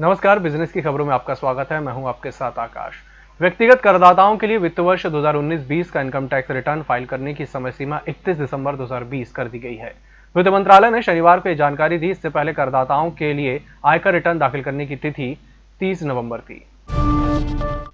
नमस्कार, बिजनेस की खबरों में आपका स्वागत है। मैं हूं आपके साथ आकाश। व्यक्तिगत करदाताओं के लिए वित्त वर्ष 2019-20 का इनकम टैक्स रिटर्न फाइल करने की समय सीमा 31 दिसंबर 2020 कर दी गई है। वित्त मंत्रालय ने शनिवार को यह जानकारी दी। इससे पहले करदाताओं के लिए आयकर रिटर्न दाखिल करने की तिथि 30 नवंबर थी।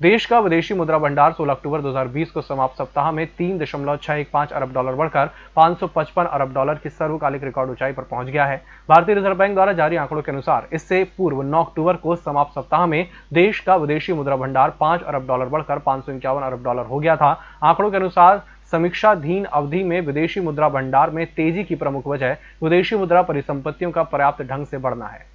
देश का विदेशी मुद्रा भंडार 16 अक्टूबर 2020 को समाप्त सप्ताह में 3.615 अरब डॉलर बढ़कर 555 अरब डॉलर की सर्वकालिक रिकॉर्ड ऊंचाई पर पहुंच गया है। भारतीय रिजर्व बैंक द्वारा जारी आंकड़ों के अनुसार इससे पूर्व 9 अक्टूबर को समाप्त सप्ताह में देश का विदेशी मुद्रा भंडार 5 अरब डॉलर बढ़कर 551 अरब डॉलर हो गया था। आंकड़ों के अनुसार समीक्षाधीन अवधि में विदेशी मुद्रा भंडार में तेजी की प्रमुख वजह विदेशी मुद्रा परिसंपत्तियों का पर्याप्त ढंग से बढ़ना है।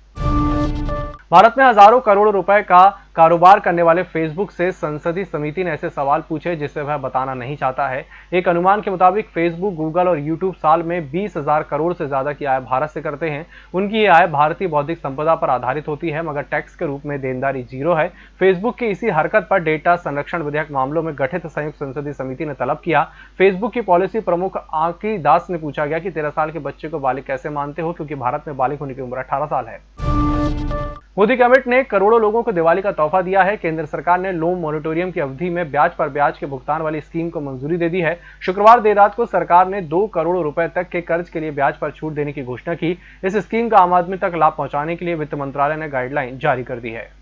भारत में हजारों करोड़ रुपए का कारोबार करने वाले फेसबुक से संसदीय समिति ने ऐसे सवाल पूछे जिसे वह बताना नहीं चाहता है। एक अनुमान के मुताबिक फेसबुक, गूगल और यूट्यूब साल में 20,000 करोड़ से ज्यादा की आय भारत से करते हैं। उनकी ये आय भारतीय बौद्धिक संपदा पर आधारित होती है, मगर टैक्स के रूप में देनदारी जीरो है। फेसबुक की इसी हरकत पर डेटा संरक्षण विधेयक मामलों में गठित संयुक्त संसदीय समिति ने तलब किया। फेसबुक की पॉलिसी प्रमुख आकी दास ने पूछा गया कि 13 साल के बच्चे को बालिग कैसे मानते हो, क्योंकि भारत में बालिग होने की उम्र 18 साल है। मोदी कैबिनेट ने करोड़ों लोगों को दिवाली का तोहफा दिया है। केंद्र सरकार ने लोन मॉनिटोरियम की अवधि में ब्याज पर ब्याज के भुगतान वाली स्कीम को मंजूरी दे दी है। शुक्रवार देर रात को सरकार ने 2 करोड़ रुपए तक के कर्ज के लिए ब्याज पर छूट देने की घोषणा की। इस स्कीम का आम आदमी तक लाभ पहुंचाने के लिए वित्त मंत्रालय ने गाइडलाइन जारी कर दी है।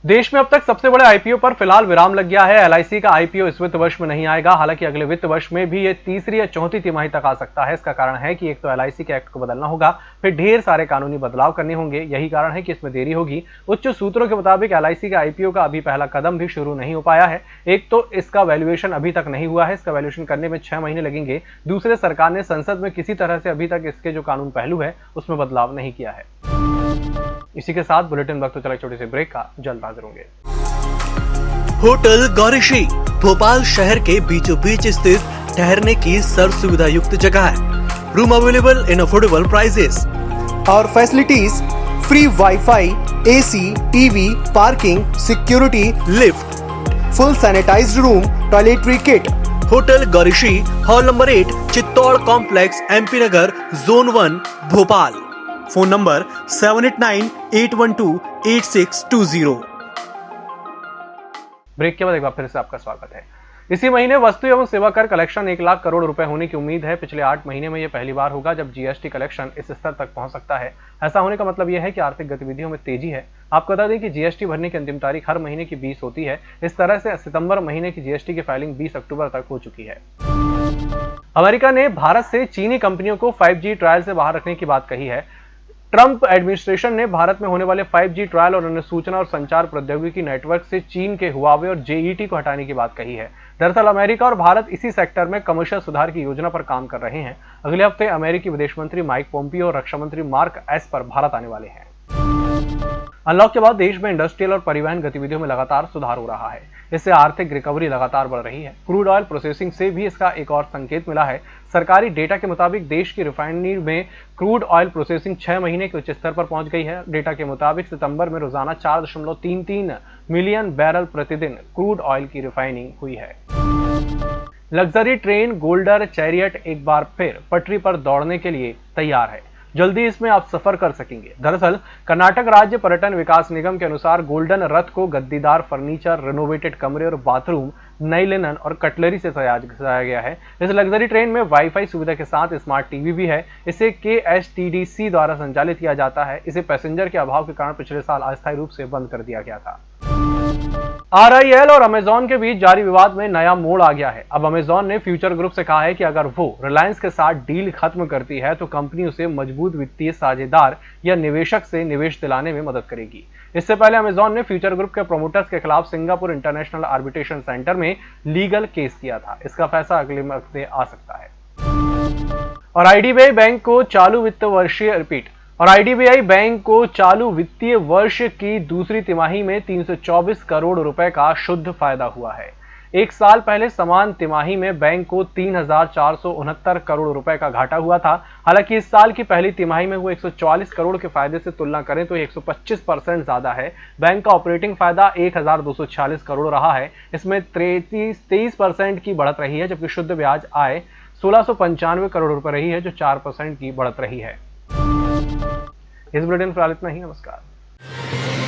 देश में अब तक सबसे बड़े आईपीओ पर फिलहाल विराम लग गया है। एलआईसी का आईपीओ इस वित्त वर्ष में नहीं आएगा। हालांकि अगले वित्त वर्ष में भी ये तीसरी या चौथी तिमाही तक आ सकता है। इसका कारण है कि एक तो एलआईसी के एक्ट को बदलना होगा, फिर ढेर सारे कानूनी बदलाव करने होंगे। यही कारण है कि इसमें देरी होगी। उच्च सूत्रों के मुताबिक एलआईसी के आईपीओ का अभी पहला कदम भी शुरू नहीं हो पाया है। एक तो इसका वैल्यूएशन अभी तक नहीं हुआ है, इसका वैल्यूएशन करने में 6 महीने लगेंगे। दूसरे, सरकार ने संसद में किसी तरह से अभी तक इसके जो कानून पहलू है उसमें बदलाव नहीं किया है। इसी के साथ बुलेटिन वक्त चला छोटे से ब्रेक का, जल्द हाजिर होंगे। होटल गौरीश्री भोपाल शहर के बीचों बीच स्थित ठहरने की सर्व सुविधा युक्त जगह है। Room available in affordable prices और facilities free wifi, AC, TV, parking, security, lift, full sanitised room, toiletry kit. Hotel Gaurishri, hall number 8, Chittor complex, MP Nagar, zone 1, Bhopal. Phone number 7898128620। Break के बाद एक बार फिर से आपका स्वागत है। इसी महीने वस्तु एवं सेवा कर कलेक्शन 1 लाख करोड़ रुपए होने की उम्मीद है। पिछले 8 महीने में यह पहली बार होगा जब जीएसटी कलेक्शन इस स्तर तक पहुंच सकता है। ऐसा होने का मतलब यह है कि आर्थिक गतिविधियों में तेजी है। आपको बता दें कि जीएसटी भरने की अंतिम तारीख हर महीने की 20 होती है। इस तरह से सितंबर महीने की जीएसटी की फाइलिंग 20 अक्टूबर तक हो चुकी है। अमेरिका ने भारत से चीनी कंपनियों को 5G ट्रायल से बाहर रखने की बात कही है। ट्रंप एडमिनिस्ट्रेशन ने भारत में होने वाले 5G ट्रायल और अन्य सूचना और संचार प्रौद्योगिकी नेटवर्क से चीन के हुआवे और जेईटी को हटाने की बात कही है। दरअसल अमेरिका और भारत इसी सेक्टर में कमर्शियल सुधार की योजना पर काम कर रहे हैं। अगले हफ्ते अमेरिकी विदेश मंत्री माइक पोम्पियो और रक्षा मंत्री मार्क एस्पर भारत आने वाले हैं। अनलॉक के बाद देश में इंडस्ट्रियल और परिवहन गतिविधियों में लगातार सुधार हो रहा है। इससे आर्थिक रिकवरी लगातार बढ़ रही है। क्रूड ऑयल प्रोसेसिंग से भी इसका एक और संकेत मिला है। सरकारी डेटा के मुताबिक देश की रिफाइनरी में क्रूड ऑयल प्रोसेसिंग 6 महीने के उच्च स्तर पर पहुंच गई है। डेटा के मुताबिक सितंबर में रोजाना 4.33 मिलियन बैरल प्रतिदिन क्रूड ऑयल की रिफाइनिंग हुई है। लग्जरी ट्रेन गोल्डन चैरियट एक बार फिर पटरी पर दौड़ने के लिए तैयार है। जल्दी इसमें आप सफर कर सकेंगे। दरअसल कर्नाटक राज्य पर्यटन विकास निगम के अनुसार गोल्डन रथ को गद्दीदार फर्नीचर, रेनोवेटेड कमरे और बाथरूम, नई लिनन और कटलरी से सजाया गया है। इस लग्जरी ट्रेन में वाईफाई सुविधा के साथ स्मार्ट टीवी भी है। इसे KSTDC द्वारा संचालित किया जाता है। इसे पैसेंजर के अभाव के कारण पिछले साल अस्थायी रूप से बंद कर दिया गया था। RIL और अमेजॉन के बीच जारी विवाद में नया मोड़ आ गया है। अब अमेजॉन ने फ्यूचर ग्रुप से कहा है कि अगर वो रिलायंस के साथ डील खत्म करती है तो कंपनी उसे मजबूत वित्तीय साझेदार या निवेशक से निवेश दिलाने में मदद करेगी। इससे पहले अमेजॉन ने फ्यूचर ग्रुप के प्रोमोटर्स के खिलाफ सिंगापुर इंटरनेशनल आर्बिट्रेशन सेंटर में लीगल केस किया था। इसका फैसला अगले हफ्ते आ सकता है। और IDBI बैंक को चालू वित्तीय वर्ष की दूसरी तिमाही में 324 करोड़ रुपए का शुद्ध फायदा हुआ है। एक साल पहले समान तिमाही में बैंक को 3,469 करोड़ रुपए का घाटा हुआ था। हालांकि इस साल की पहली तिमाही में हुए 144 करोड़ के फायदे से तुलना करें तो 125% ज्यादा है। बैंक का ऑपरेटिंग फायदा 1,246 करोड़ रहा है। इसमें 23% की बढ़त रही है, जबकि शुद्ध ब्याज आय 1695 करोड़ रुपए रही है, जो 4% की बढ़त रही है। इस बुलेटिन फिलहाल इतना ही। नमस्कार। है।